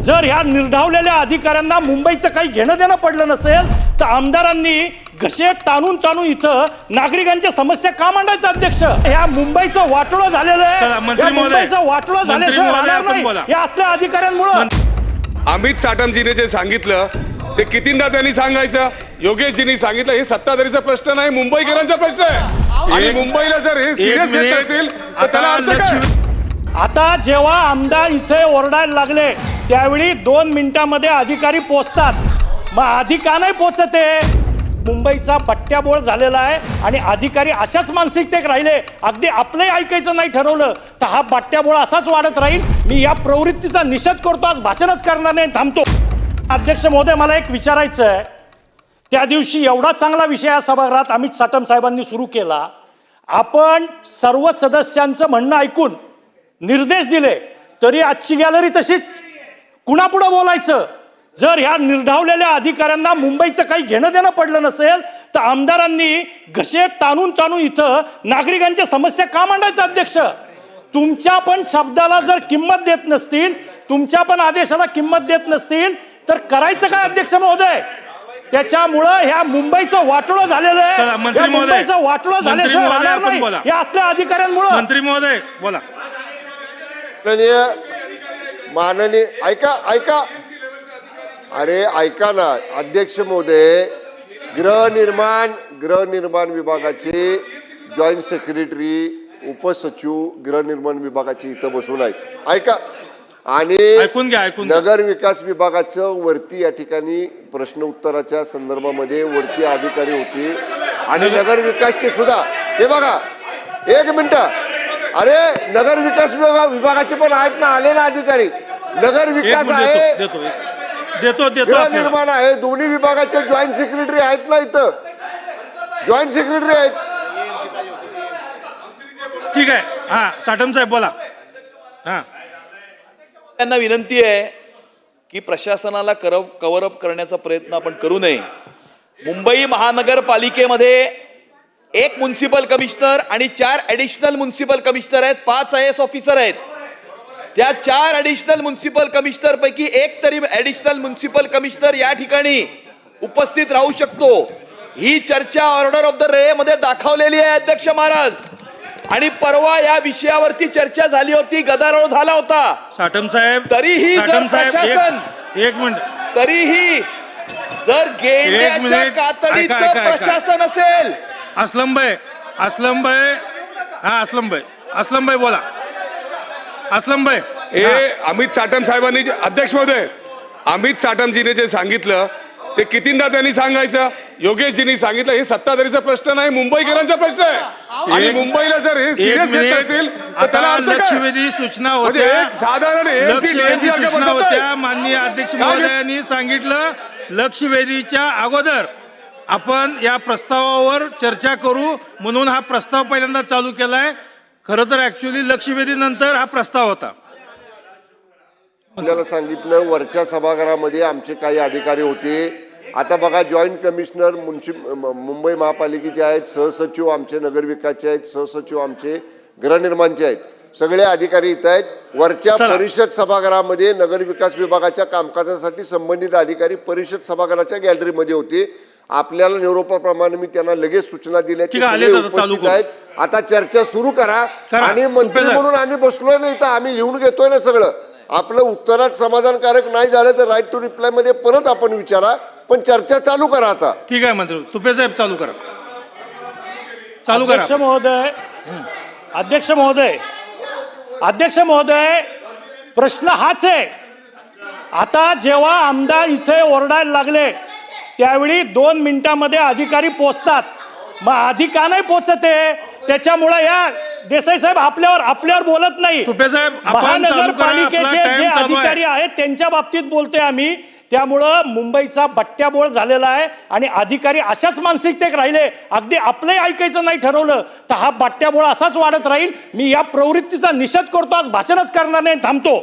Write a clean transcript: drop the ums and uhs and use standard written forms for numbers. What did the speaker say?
जर ह्या निर्धावलेल्या अधिकाऱ्यांना मुंबईचं काही घेणं देणं पडलं नसेल तर आमदारांनी घसे ताणून ताणून इथं नागरिकांच्या समस्या का मांडायचं? अध्यक्ष, ह्या मुंबईचं वाटोळं झालेलं आहे, मुंबईचं वाटोळं झाल्याशिवाय राहणार नाही या असल्या अधिकाऱ्यांमुळे। अमित साटमजीने जे सांगितलं ते कितींदा त्यांनी सांगायचं? योगेशजींनी सांगितलं हे सत्ताधारीचा प्रश्न नाही, मुंबईकरांचा प्रश्न आहे। आणि मुंबईला जर हे सिरियस घेत असतील तर त्याला अर्थ काय? आता जेव्हा आमदार इथे ओरडायला लागले त्यावेळी 2 मिनिटांमध्ये अधिकारी पोहोचतात, मग आधी का नाही पोहोचते? मुंबईचा बट्ट्याबोळ झालेला आहे आणि अधिकारी अशाच मानसिकतेत राहिले, अगदी आपलंही ऐकायचं नाही ठरवलं तर हा बट्ट्याबोळ असाच वाढत राहील। मी या प्रवृत्तीचा निषेध करतो, आज भाषणच करणार नाही, थांबतो। अध्यक्ष महोदय, मला एक विचारायचं आहे, त्या दिवशी एवढा चांगला विषय या सभागृहात अमित साटम साहेबांनी सुरू केला, आपण सर्व सदस्यांचं म्हणणं ऐकून निर्देश दिले, तरी आजची गॅलरी तशीच। कुणापुढे बोलायचं? जर ह्या निर्धावलेल्या अधिकाऱ्यांना मुंबईचं काही घेणं देणं पडलं नसेल तर आमदारांनी घसे ताणून ताणून इथं नागरिकांच्या समस्या का मांडायचं? अध्यक्ष, तुमच्या पण शब्दाला जर किंमत देत नसतील, तुमच्या पण आदेशाला किंमत देत नसतील तर करायचं काय? अध्यक्ष महोदय, त्याच्यामुळं ह्या मुंबईचं वाटोळं झालेलं आहे, मुंबईचं वाटोळं झाल्याशिवाय राहणार नाही या असल्या अधिकाऱ्यांमुळे। मंत्री महोदय बोला। माननीय ऐका अरे ऐका ना अध्यक्ष महोदय, गृहनिर्माण विभागाचे जॉईंट सेक्रेटरी उपसचिव गृहनिर्माण विभागाचे इथं बसून आहेत, ऐका। आणि ऐकून घ्या। नगर विकास विभागाचं वरती या ठिकाणी प्रश्न उत्तराच्या संदर्भामध्ये वरती अधिकारी होते आणि नगर विकासचे सुद्धा हे बघा, 1 मिनिट, अरे नगर विकास विभागाचे पण आहेत ना, आले ना अधिकारी, नगर विकास आहे, देतो गृहनिर्माण आहे, दोन्ही विभागाचे जॉईंट सेक्रेटरी आहेत ना, इथं जॉईंट सेक्रेटरी आहेत। ठीक आहे, हा साटम साहेब बोला। हा, त्यांना विनंती आहे की प्रशासनाला कव्हर अप करण्याचा प्रयत्न आपण करू नये। मुंबई महानगरपालिकेमध्ये 1 म्युन्सिपल कमिशनर आणि 4 ॲडिशनल म्युन्सिपल कमिशनर आहेत, 5 IAS ऑफिसर आहेत। त्या 4 ॲडिशनल म्युन्सिपल कमिशनर पैकी एक तरी ॲडिशनल म्युन्सिपल कमिशनर या ठिकाणी उपस्थित राहू शकतो। ही चर्चा ऑर्डर ऑफ द डे मध्ये दाखवलेली आहे अध्यक्ष महाराज, आणि परवा या विषयावरती चर्चा झाली होती, गदारोळ झाला होता। साटम साहेब, तरीही जर प्रशासन एक मिनिट, तरीही जर गेंड्याच्या कातडीचं प्रशासन असेल। असलम भाई, हा असलम भाई बोला। असलम भाई, हे अमित साटम साहेबांनी अध्यक्ष महोदय, अमित साटमजीने जे सांगितलं ते कितींदा त्यांनी सांगायचं? योगेशजींनी सांगितलं हे सत्ताधारीचा प्रश्न नाही, मुंबईकरांचा प्रश्न आहे। आणि मुंबईला जर हे सिरियस घेत असतील तर त्याला अर्थ काय? लक्षवेधी सूचना होत्या, साधारण सूचना होत्या, माननीय अध्यक्ष महोदयांनी सांगितलं लक्षवेधीच्या अगोदर आपण या प्रस्तावावर चर्चा करू, म्हणून हा प्रस्ताव पहिल्यांदा चालू केलाय। खरं तर ऍक्च्युअली लक्षवेधी नंतर हा प्रस्ताव होता। आपल्याला सांगितलं वरच्या सभागृहामध्ये आमचे काही अधिकारी होते, आता बघा जॉईंट कमिशनर मुंबई महापालिकेचे आहेत, सहसचिव आमचे नगर विकासचे आहेत, सहसचिव आमचे गृहनिर्माणचे आहेत, सगळे अधिकारी इथं आहेत। वरच्या परिषद सभागृहामध्ये नगर विकास विभागाच्या कामकाजासाठी संबंधित अधिकारी परिषद सभागृहाच्या गॅलरीमध्ये होते। आपल्याला निरोपाप्रमाणे मी त्यांना लगेच सूचना दिल्या आहेत, आता चर्चा सुरू करा। आणि मंत्री म्हणून आम्ही बसलोय नाही तर आम्ही लिहून घेतोय ना सगळं, आपलं उत्तरात समाधानकारक नाही झालं तर राईट टू रिप्लाय मध्ये परत आपण विचारा, पण चर्चा चालू करा आता। ठीक आहे मंत्री तुपे साहेब, चालू करा। अध्यक्ष महोदय, प्रश्न हाच आहे, आता जेव्हा आमदार इथे ओरडायला लागले त्यावेळी 2 मिनिटांमध्ये अधिकारी पोहोचतात, मग आधी का नाही पोहोचते? त्याच्यामुळे या देसाई साहेब आपल्यावर बोलत नाही, महानगरपालिकेचे जे अधिकारी आहेत त्यांच्या बाबतीत बोलतोय आम्ही। त्यामुळं मुंबईचा बट्ट्याबोळ झालेला आहे आणि अधिकारी अशाच मानसिकतेत राहिले, अगदी आपलंही ऐकायचं नाही ठरवलं तर हा बट्ट्याबोळ असाच वाढत राहील। मी या प्रवृत्तीचा निषेध करतो, आज भाषणच करणार नाही, थांबतो।